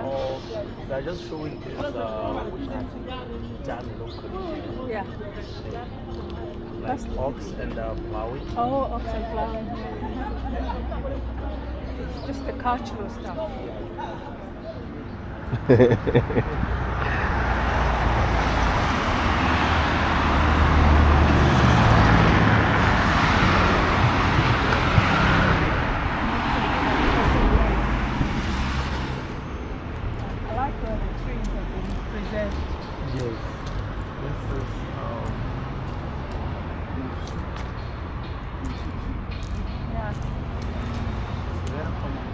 or they're just showing things which are done locally. Yeah. Like ox and plowing. Oh, ox and plow. It's just the cultural stuff. I like where the trees have been preserved. Yes. This is Yeah. very common.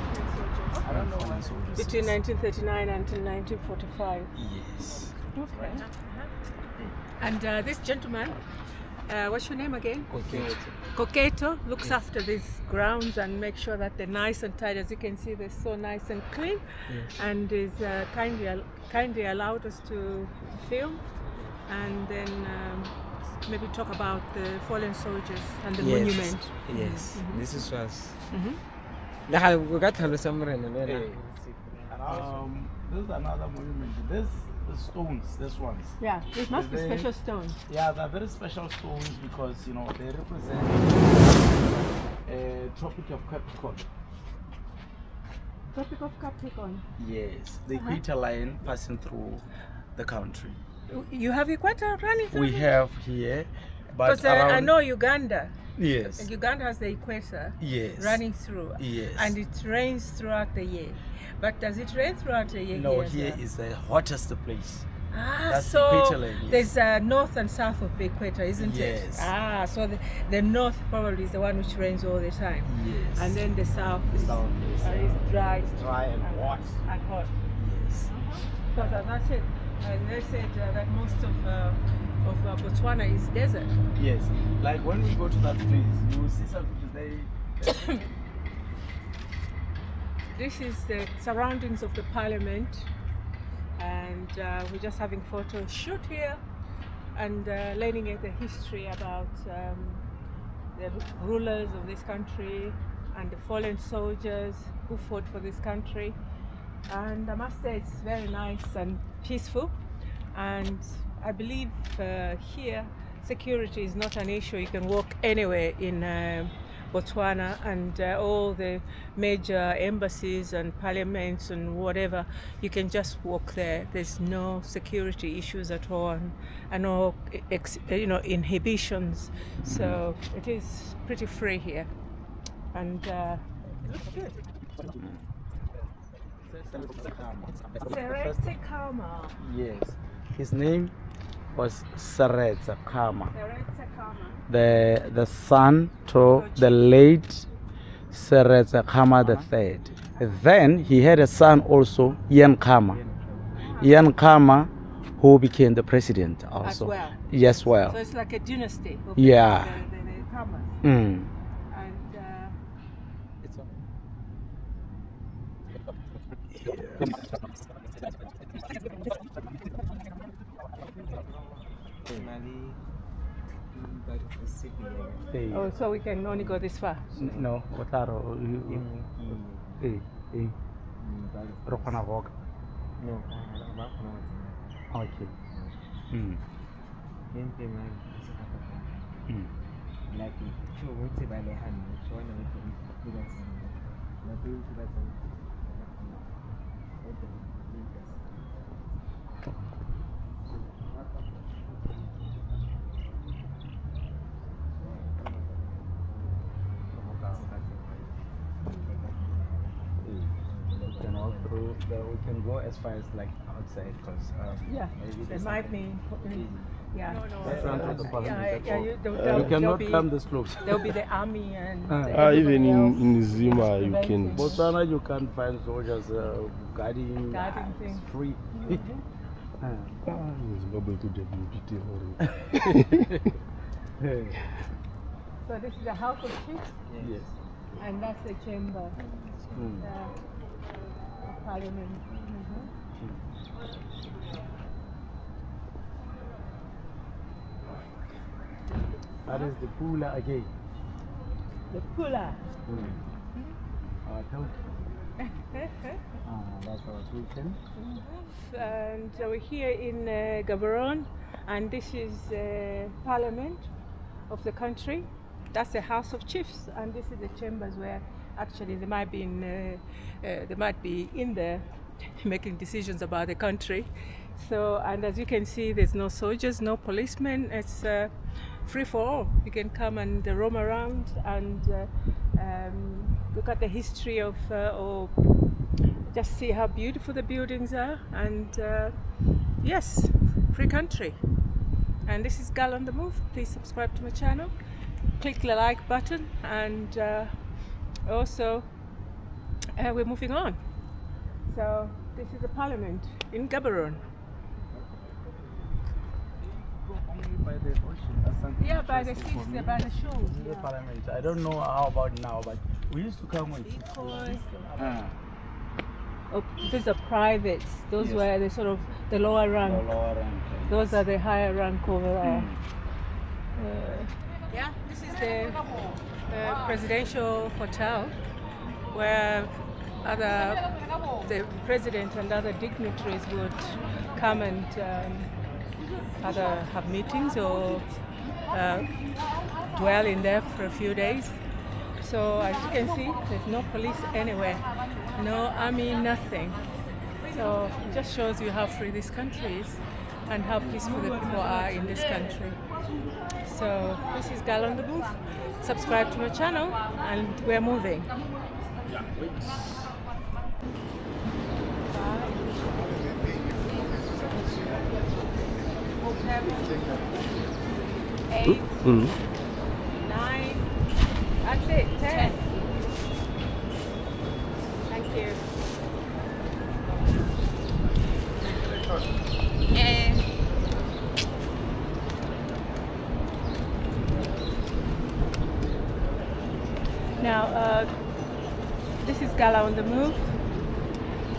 I don't know when soldiers. Between 1939 until 1945. Yes. Okay. And this gentleman What's your name again? Koketo looks after these grounds and make sure that they're nice and tidy. As you can see, they're so nice and clean, and is kindly allowed us to film and then maybe talk about the fallen soldiers and the monument. Yes, this is us. This is another monument. This the stones, this ones. Yeah, these must be special stones. Yeah, they're very special stones because they represent a Tropic of Capricorn. Tropic of Capricorn. Yes, the equator line passing through the country. You have equator running through? We have here, but because I know Uganda. Yes. And Uganda has the equator running through. Yes. And it rains throughout the year. But does it rain throughout the year? No, here is the hottest place. That's so the equator line, yes. There's north and south of the equator, isn't it? Yes. So the north probably is the one which rains all the time. Yes. And then the south is dry. It's dry and hot. And hot. Yes. Because as I said, they said that most of Botswana is desert. Yes. Like when we go to that place, you will see something today. This is the surroundings of the parliament, and we're just having photo shoot here and learning the history about the rulers of this country and the fallen soldiers who fought for this country. And I must say it's very nice and peaceful, and I believe here security is not an issue. You can walk anywhere in Botswana, and all the major embassies and parliaments and whatever, you can just walk there. There's no security issues at all, and no inhibitions. So it is pretty free here, and it looks good. Seretse Khama. Yes, his name was Seretse Khama. Seretse Khama. The son to the late Seretse Khama III. Then he had a son also, Ian Khama. Ian Khama, who became the president also. As well. Yes, well. So it's like a dynasty. Of Yeah. The Khamas. Mm. And It's oh, so we can only go this far. No, Otaro. Okay. Mm. We can go as far as like outside because there might be. Yeah. You cannot come this close. There'll be the army and even in Zima you can. Botswana, you can't find soldiers guarding things. Free. So this is the House of Chiefs? Yes. And that's the chamber of Parliament. That is the Pula again. The Pula. That's our kitchen. And so we're here in Gaborone, and this is Parliament of the country. That's the House of Chiefs, and this is the chambers where actually they might be in there making decisions about the country. So, and as you can see, there's no soldiers, no policemen. It's free for all. You can come and roam around and look at the history of, or just see how beautiful the buildings are. And yes, free country. And this is Gala on the Move. Please subscribe to my channel. Click the like button, and also we're moving on. So this is the Parliament in Gaborone. Go only by the ocean. That's something Yeah, by the interesting for seas, me. by the shores. This is the parliament. I don't know how about now, but we used to come with Oh, these are privates. Those Yes. were the sort of the lower rank. lower rank. Those are the higher rank over there. Mm. Yeah, this is the presidential hotel where the president and other dignitaries would come and either have meetings or dwell in there for a few days. So as you can see, there's no police anywhere, no army, nothing. So it just shows you how free this country is and how peaceful the people are in this country. So this is Gala on the Move. Subscribe to my channel and we're moving. Eight, Mm. 9, that's it, 10. Thank you. Now, this is Gala on the Move.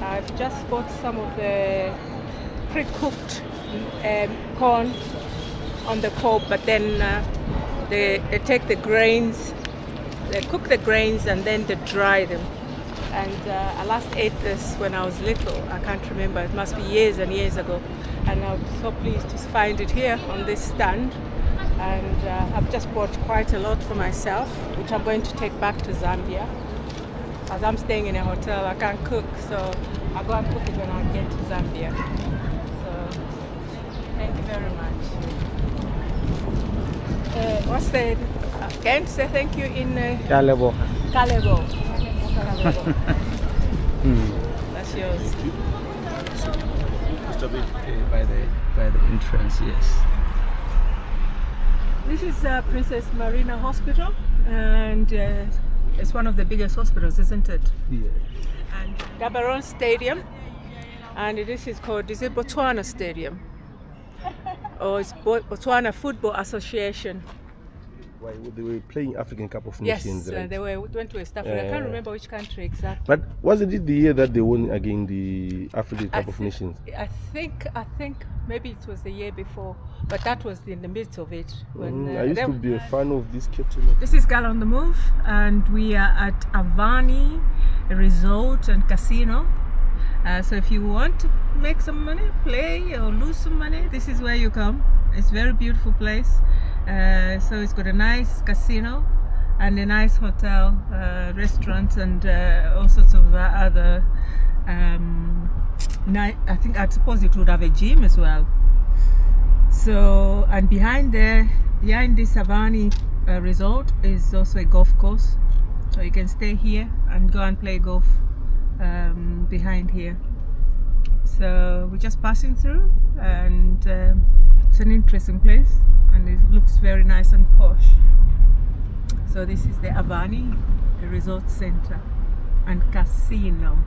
I've just bought some of the pre-cooked corn on the cob, but then they take the grains, they cook the grains and then they dry them. And I last ate this when I was little. I can't remember, it must be years and years ago. And I'm so pleased to find it here on this stand. And I've just bought quite a lot for myself, which I'm going to take back to Zambia. As I'm staying in a hotel, I can't cook, so I'll go and cook it when I get to Zambia. So, thank you very much. What's the, can say thank you in Kalebo. Kalebo. That's yours. By the entrance, yes. This is Princess Marina Hospital, and it's one of the biggest hospitals, isn't it? Yeah. And Gaborone Stadium, and this is called, is it Botswana Stadium? Or it's Botswana Football Association. Why they were playing African Cup of Yes, Nations, right? they went to West Africa. I can't remember which country exactly. But wasn't it the year that they won again the African Cup of Nations? I think maybe it was the year before, but that was in the midst of it. When I used to be a fan of this captain. This is Gala on the Move, and we are at Avani Resort and Casino. So if you want to make some money, play or lose some money, this is where you come. It's a very beautiful place. So it's got a nice casino and a nice hotel, restaurants, and all sorts of other. I suppose it would have a gym as well. So, and behind this Avani resort is also a golf course. So you can stay here and go and play golf behind here. So we're just passing through, and it's an interesting place, and it looks very nice and posh. So this is the Avani, the resort center and casino.